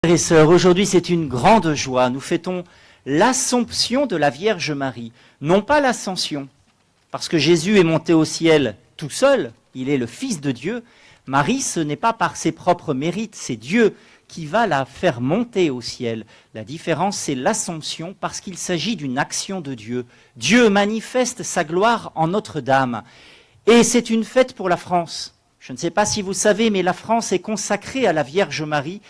Frères et sœurs, aujourd'hui c'est une grande joie. Nous fêtons l'Assomption de la Vierge Marie. Non pas l'Ascension, parce que Jésus est monté au ciel tout seul, il est le Fils de Dieu. Marie, ce n'est pas par ses propres mérites, c'est Dieu qui va la faire monter au ciel. La différence, c'est l'Assomption, parce qu'il s'agit d'une action de Dieu. Dieu manifeste sa gloire en Notre-Dame. Et c'est une fête pour la France. Je ne sais pas si vous savez, mais la France est consacrée à la Vierge Marie.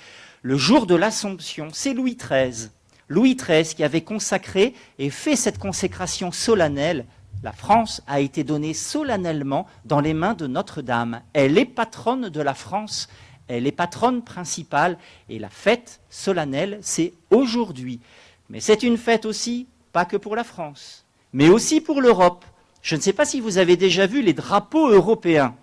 Le jour de l'Assomption, c'est Louis XIII. Louis XIII qui avait consacré et fait cette consécration solennelle. La France a été donnée solennellement dans les mains de Notre-Dame. Elle est patronne de la France, elle est patronne principale et la fête solennelle, c'est aujourd'hui. Mais c'est une fête aussi, pas que pour la France, mais aussi pour l'Europe. Je ne sais pas si vous avez déjà vu les drapeaux européens.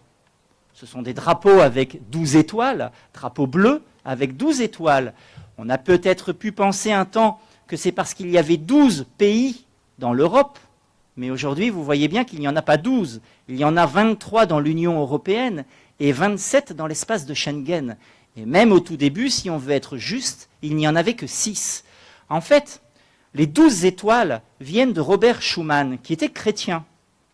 Ce sont des drapeaux avec 12 étoiles, drapeaux bleus avec 12 étoiles. On a peut-être pu penser un temps que c'est parce qu'il y avait 12 pays dans l'Europe, mais aujourd'hui, vous voyez bien qu'il n'y en a pas 12. Il y en a 23 dans l'Union européenne et 27 dans l'espace de Schengen. Et même au tout début, si on veut être juste, il n'y en avait que 6. En fait, les 12 étoiles viennent de Robert Schuman, qui était chrétien.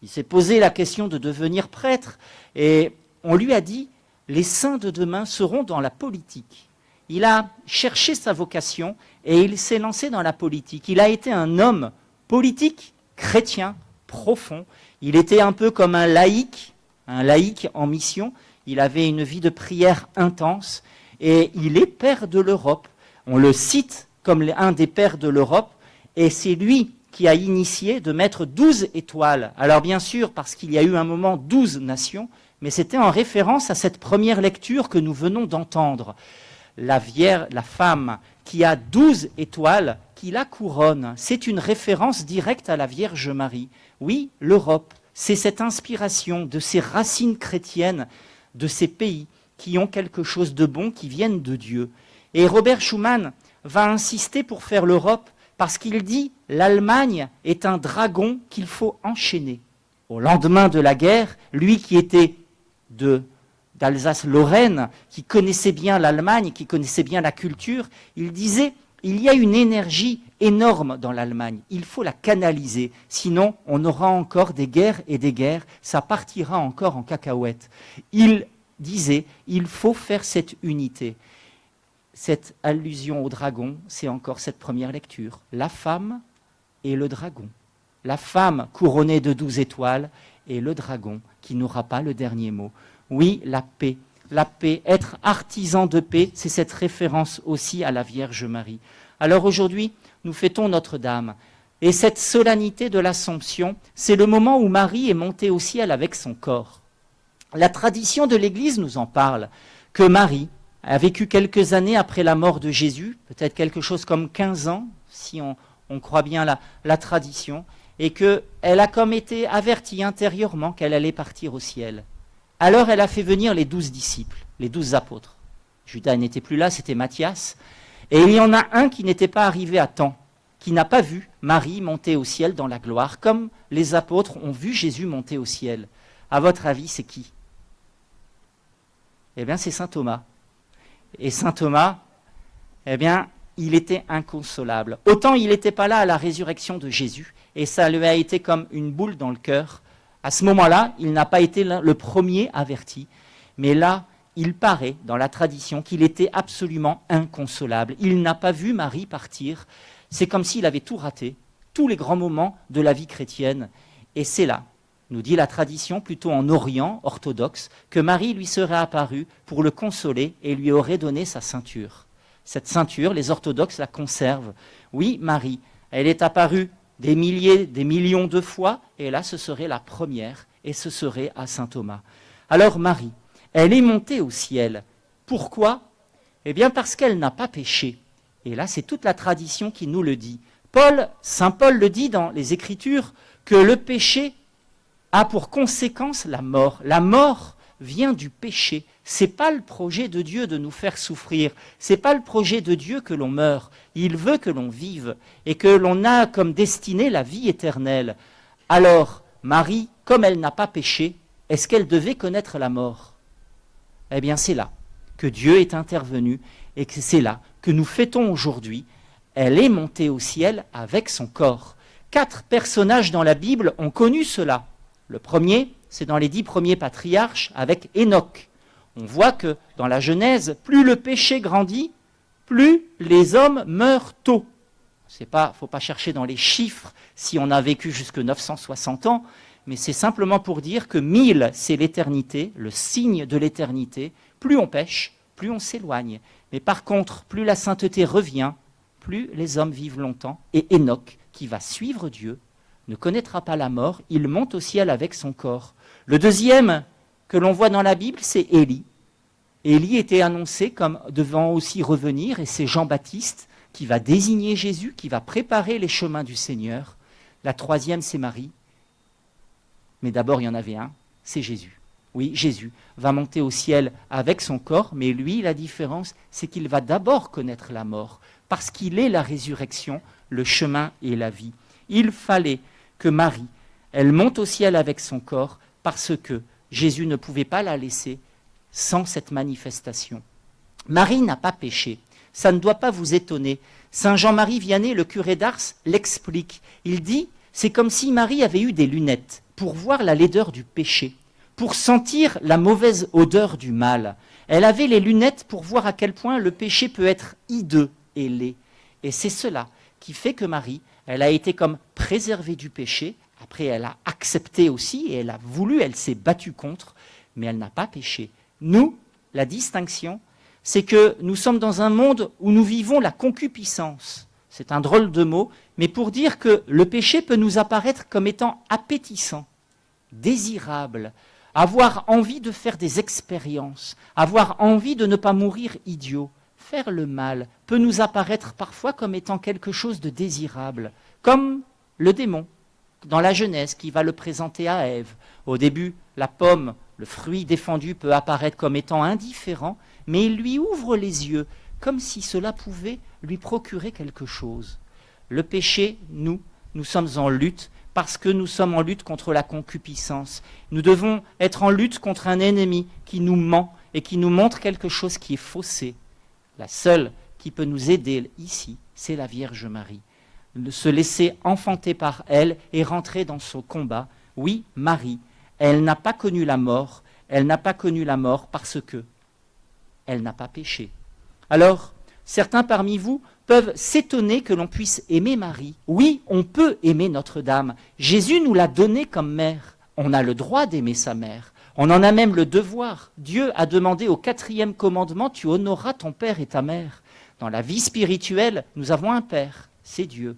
Il s'est posé la question de devenir prêtre et on lui a dit « les saints de demain seront dans la politique ». Il a cherché sa vocation et il s'est lancé dans la politique. Il a été un homme politique, chrétien, profond. Il était un peu comme un laïc en mission. Il avait une vie de prière intense et il est père de l'Europe. On le cite comme un des pères de l'Europe et c'est lui qui a initié de mettre 12 étoiles. Alors bien sûr, parce qu'il y a eu un moment 12 nations, mais c'était en référence à cette première lecture que nous venons d'entendre. La femme qui a 12 étoiles, qui la couronne, c'est une référence directe à la Vierge Marie. Oui, l'Europe, c'est cette inspiration de ces racines chrétiennes, de ces pays qui ont quelque chose de bon, qui viennent de Dieu. Et Robert Schuman va insister pour faire l'Europe, parce qu'il dit « l'Allemagne est un dragon qu'il faut enchaîner ». Au lendemain de la guerre, lui qui était d'Alsace-Lorraine, qui connaissait bien l'Allemagne, qui connaissait bien la culture, il disait « il y a une énergie énorme dans l'Allemagne, il faut la canaliser, sinon on aura encore des guerres et des guerres, ça partira encore en cacahuète ». Il disait « il faut faire cette unité ». Cette allusion au dragon, c'est encore cette première lecture. La femme et le dragon. La femme couronnée de 12 étoiles et le dragon qui n'aura pas le dernier mot. Oui, la paix. La paix, être artisan de paix, c'est cette référence aussi à la Vierge Marie. Alors aujourd'hui, nous fêtons Notre-Dame. Et cette solennité de l'Assomption, c'est le moment où Marie est montée au ciel avec son corps. La tradition de l'Église nous en parle, que Marie a vécu quelques années après la mort de Jésus, peut-être quelque chose comme 15 ans, si on croit bien la tradition, et qu'elle a comme été avertie intérieurement qu'elle allait partir au ciel. Alors elle a fait venir les 12 disciples, les 12 apôtres. Judas n'était plus là, c'était Matthias. Et il y en a un qui n'était pas arrivé à temps, qui n'a pas vu Marie monter au ciel dans la gloire, comme les apôtres ont vu Jésus monter au ciel. À votre avis, c'est qui? Eh bien, c'est saint Thomas. Et saint Thomas, eh bien, il était inconsolable. Autant il n'était pas là à la résurrection de Jésus, et ça lui a été comme une boule dans le cœur. À ce moment-là, il n'a pas été le premier averti, mais là, il paraît dans la tradition qu'il était absolument inconsolable. Il n'a pas vu Marie partir. C'est comme s'il avait tout raté, tous les grands moments de la vie chrétienne. Et c'est là, nous dit la tradition, plutôt en Orient orthodoxe, que Marie lui serait apparue pour le consoler et lui aurait donné sa ceinture. Cette ceinture, les orthodoxes la conservent. Oui, Marie, elle est apparue des milliers, des millions de fois, et là, ce serait la première, et ce serait à saint Thomas. Alors Marie, elle est montée au ciel. Pourquoi? Eh bien parce qu'elle n'a pas péché. Et là, c'est toute la tradition qui nous le dit. Saint Paul le dit dans les Écritures, que le péché a pour conséquence la mort. La mort vient du péché. C'est pas le projet de Dieu de nous faire souffrir. C'est pas le projet de Dieu que l'on meure. Il veut que l'on vive et que l'on a comme destinée la vie éternelle. Alors, Marie, comme elle n'a pas péché, est-ce qu'elle devait connaître la mort? Eh bien, c'est là que Dieu est intervenu et que c'est là que nous fêtons aujourd'hui, elle est montée au ciel avec son corps. 4 personnages dans la Bible ont connu cela. Le premier, c'est dans les 10 premiers patriarches avec Enoch. On voit que dans la Genèse, plus le péché grandit, plus les hommes meurent tôt. Il ne faut pas chercher dans les chiffres si on a vécu jusque 960 ans, mais c'est simplement pour dire que 1000, c'est l'éternité, le signe de l'éternité. Plus on pêche, plus on s'éloigne. Mais par contre, plus la sainteté revient, plus les hommes vivent longtemps. Et Enoch, qui va suivre Dieu, ne connaîtra pas la mort, il monte au ciel avec son corps. Le deuxième que l'on voit dans la Bible, c'est Élie. Élie était annoncé comme devant aussi revenir, et c'est Jean-Baptiste qui va désigner Jésus, qui va préparer les chemins du Seigneur. La troisième, c'est Marie. Mais d'abord, il y en avait un, c'est Jésus. Oui, Jésus va monter au ciel avec son corps, mais lui, la différence, c'est qu'il va d'abord connaître la mort, parce qu'il est la résurrection, le chemin et la vie. Il fallait que Marie, elle monte au ciel avec son corps, parce que Jésus ne pouvait pas la laisser sans cette manifestation. Marie n'a pas péché. Ça ne doit pas vous étonner. Saint Jean-Marie Vianney, le curé d'Ars, l'explique. Il dit, c'est comme si Marie avait eu des lunettes pour voir la laideur du péché, pour sentir la mauvaise odeur du mal. Elle avait les lunettes pour voir à quel point le péché peut être hideux et laid. Et c'est cela qui fait que Marie, elle a été comme préservée du péché. Après, elle a accepté aussi, et elle a voulu, elle s'est battue contre, mais elle n'a pas péché. Nous, la distinction, c'est que nous sommes dans un monde où nous vivons la concupiscence. C'est un drôle de mot, mais pour dire que le péché peut nous apparaître comme étant appétissant, désirable, avoir envie de faire des expériences, avoir envie de ne pas mourir idiot. Faire le mal peut nous apparaître parfois comme étant quelque chose de désirable, comme le démon dans la Genèse qui va le présenter à Ève. Au début, la pomme, le fruit défendu peut apparaître comme étant indifférent, mais il lui ouvre les yeux, comme si cela pouvait lui procurer quelque chose. Le péché, nous sommes en lutte, parce que nous sommes en lutte contre la concupiscence. Nous devons être en lutte contre un ennemi qui nous ment et qui nous montre quelque chose qui est faussé. La seule qui peut nous aider ici, c'est la Vierge Marie. Se laisser enfanter par elle et rentrer dans son combat. Oui, Marie, elle n'a pas connu la mort, parce que elle n'a pas péché. Alors, certains parmi vous peuvent s'étonner que l'on puisse aimer Marie. Oui, on peut aimer Notre-Dame. Jésus nous l'a donnée comme mère. On a le droit d'aimer sa mère. On en a même le devoir. Dieu a demandé au 4e commandement, tu honoreras ton père et ta mère. Dans la vie spirituelle, nous avons un père, c'est Dieu.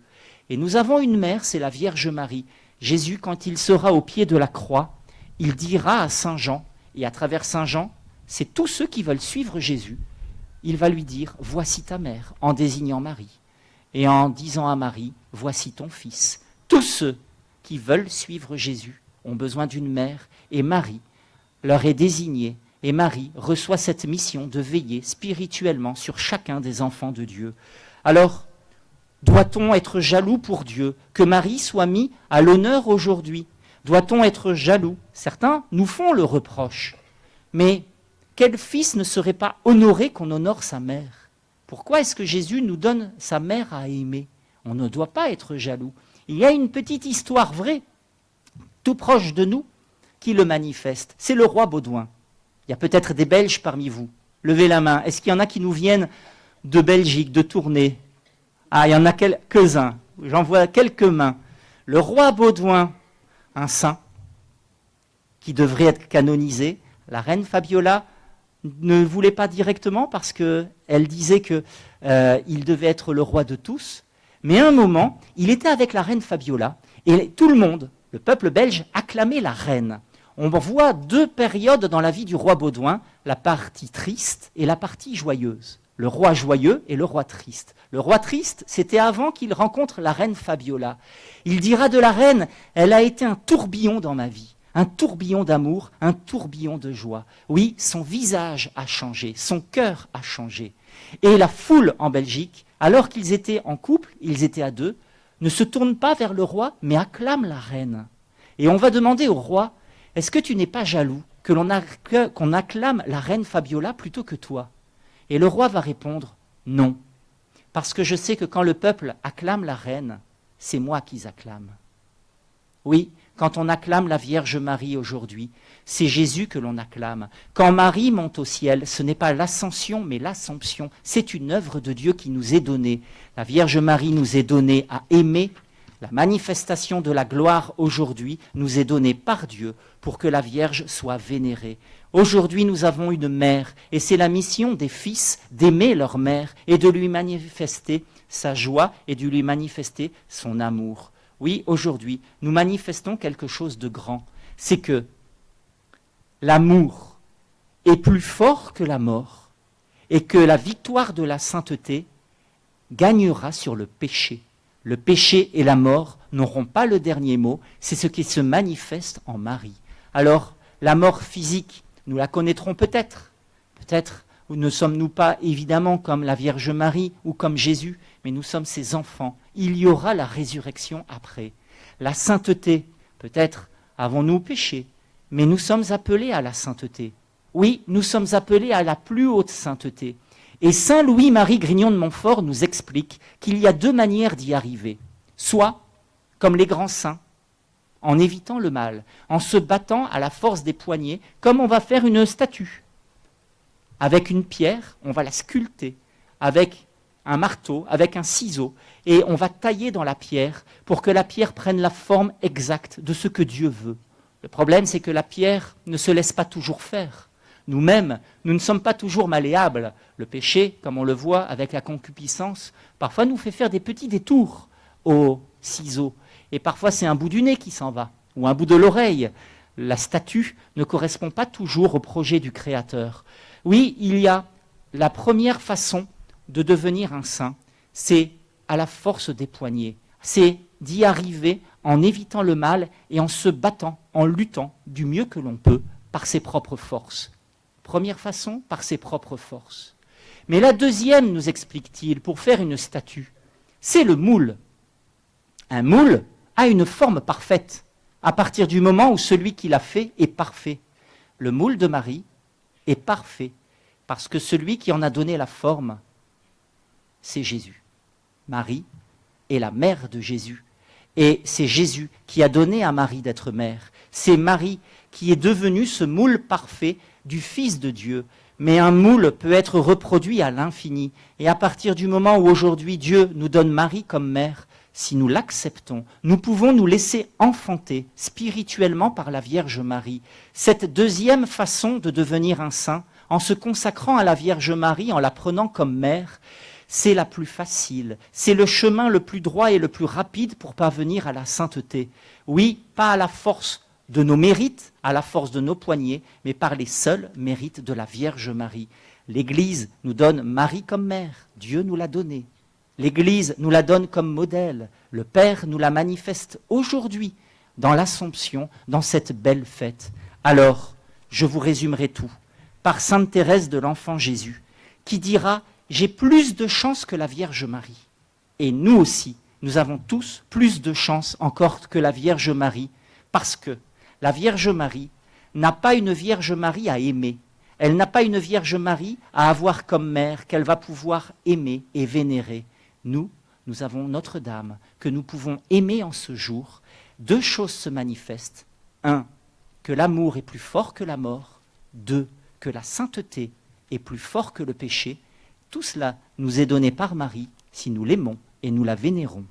Et nous avons une mère, c'est la Vierge Marie. Jésus, quand il sera au pied de la croix, il dira à Saint Jean, et à travers Saint Jean, c'est tous ceux qui veulent suivre Jésus, il va lui dire, voici ta mère, en désignant Marie. Et en disant à Marie, voici ton fils. Tous ceux qui veulent suivre Jésus ont besoin d'une mère, et Marie leur est désignée. Et Marie reçoit cette mission de veiller spirituellement sur chacun des enfants de Dieu. Alors, doit-on être jaloux pour Dieu que Marie soit mise à l'honneur aujourd'hui? Doit-on être jaloux? Certains nous font le reproche. Mais quel fils ne serait pas honoré qu'on honore sa mère? Pourquoi est-ce que Jésus nous donne sa mère à aimer? On ne doit pas être jaloux. Il y a une petite histoire vraie, tout proche de nous, qui le manifeste. C'est le roi Baudouin. Il y a peut-être des Belges parmi vous. Levez la main. Est-ce qu'il y en a qui nous viennent de Belgique, de Tournai? Ah, il y en a quelques-uns. J'en vois quelques mains. Le roi Baudouin, un saint, qui devrait être canonisé. La reine Fabiola ne voulait pas directement parce qu'elle disait qu'il devait être le roi de tous. Mais à un moment, il était avec la reine Fabiola et tout le monde, le peuple belge, acclamait la reine. On voit 2 périodes dans la vie du roi Baudouin, la partie triste et la partie joyeuse. Le roi joyeux et le roi triste. Le roi triste, c'était avant qu'il rencontre la reine Fabiola. Il dira de la reine, elle a été un tourbillon dans ma vie. Un tourbillon d'amour, un tourbillon de joie. Oui, son visage a changé, son cœur a changé. Et la foule en Belgique, alors qu'ils étaient en couple, ils étaient à 2, ne se tourne pas vers le roi, mais acclame la reine. Et on va demander au roi, est-ce que tu n'es pas jaloux qu'on acclame la reine Fabiola plutôt que toi? Et le roi va répondre, non, Parce que je sais que quand le peuple acclame la reine, c'est moi qu'ils acclament. Oui, quand on acclame la Vierge Marie aujourd'hui, c'est Jésus que l'on acclame. Quand Marie monte au ciel, ce n'est pas l'ascension, mais l'assomption. C'est une œuvre de Dieu qui nous est donnée. La Vierge Marie nous est donnée à aimer. La manifestation de la gloire aujourd'hui nous est donnée par Dieu pour que la Vierge soit vénérée. Aujourd'hui, nous avons une mère, et c'est la mission des fils d'aimer leur mère et de lui manifester sa joie et de lui manifester son amour. Oui, aujourd'hui, nous manifestons quelque chose de grand. C'est que l'amour est plus fort que la mort et que la victoire de la sainteté gagnera sur le péché. Le péché et la mort n'auront pas le dernier mot, c'est ce qui se manifeste en Marie. Alors, la mort physique, nous la connaîtrons peut-être. Peut-être ne sommes-nous pas évidemment comme la Vierge Marie ou comme Jésus, mais nous sommes ses enfants. Il y aura la résurrection après. La sainteté, peut-être avons-nous péché, mais nous sommes appelés à la sainteté. Oui, nous sommes appelés à la plus haute sainteté. Et saint Louis-Marie Grignon de Montfort nous explique qu'il y a deux manières d'y arriver. Soit, comme les grands saints, en évitant le mal, en se battant à la force des poignets, comme on va faire une statue. Avec une pierre, on va la sculpter, avec un marteau, avec un ciseau, et on va tailler dans la pierre pour que la pierre prenne la forme exacte de ce que Dieu veut. Le problème, c'est que la pierre ne se laisse pas toujours faire. Nous-mêmes, nous ne sommes pas toujours malléables. Le péché, comme on le voit avec la concupiscence, parfois nous fait faire des petits détours au ciseau. Et parfois c'est un bout du nez qui s'en va, ou un bout de l'oreille. La statue ne correspond pas toujours au projet du Créateur. Oui, il y a la première façon de devenir un saint, c'est à la force des poignets. C'est d'y arriver en évitant le mal et en se battant, en luttant du mieux que l'on peut par ses propres forces. Première façon, par ses propres forces. Mais la deuxième, nous explique-t-il, pour faire une statue, c'est le moule. Un moule a une forme parfaite à partir du moment où celui qui l'a fait est parfait. Le moule de Marie est parfait parce que celui qui en a donné la forme, c'est Jésus. Marie est la mère de Jésus. Et c'est Jésus qui a donné à Marie d'être mère. C'est Marie qui est devenue ce moule parfait du Fils de Dieu. Mais un moule peut être reproduit à l'infini. Et à partir du moment où aujourd'hui Dieu nous donne Marie comme mère, si nous l'acceptons, nous pouvons nous laisser enfanter spirituellement par la Vierge Marie. Cette deuxième façon de devenir un saint, en se consacrant à la Vierge Marie, en la prenant comme mère, c'est la plus facile, c'est le chemin le plus droit et le plus rapide pour parvenir à la sainteté. Oui, pas à la force de nos mérites, à la force de nos poignets, mais par les seuls mérites de la Vierge Marie. L'Église nous donne Marie comme mère, Dieu nous l'a donnée. L'Église nous la donne comme modèle, le Père nous la manifeste aujourd'hui dans l'Assomption, dans cette belle fête. Alors, je vous résumerai tout par sainte Thérèse de l'Enfant Jésus, qui dira « J'ai plus de chance que la Vierge Marie ». Et nous aussi, nous avons tous plus de chance encore que la Vierge Marie, parce que la Vierge Marie n'a pas une Vierge Marie à aimer. Elle n'a pas une Vierge Marie à avoir comme mère qu'elle va pouvoir aimer et vénérer. Nous avons Notre-Dame que nous pouvons aimer en ce jour. Deux choses se manifestent. Un, que l'amour est plus fort que la mort. Deux, que la sainteté est plus fort que le péché. Tout cela nous est donné par Marie si nous l'aimons et nous la vénérons.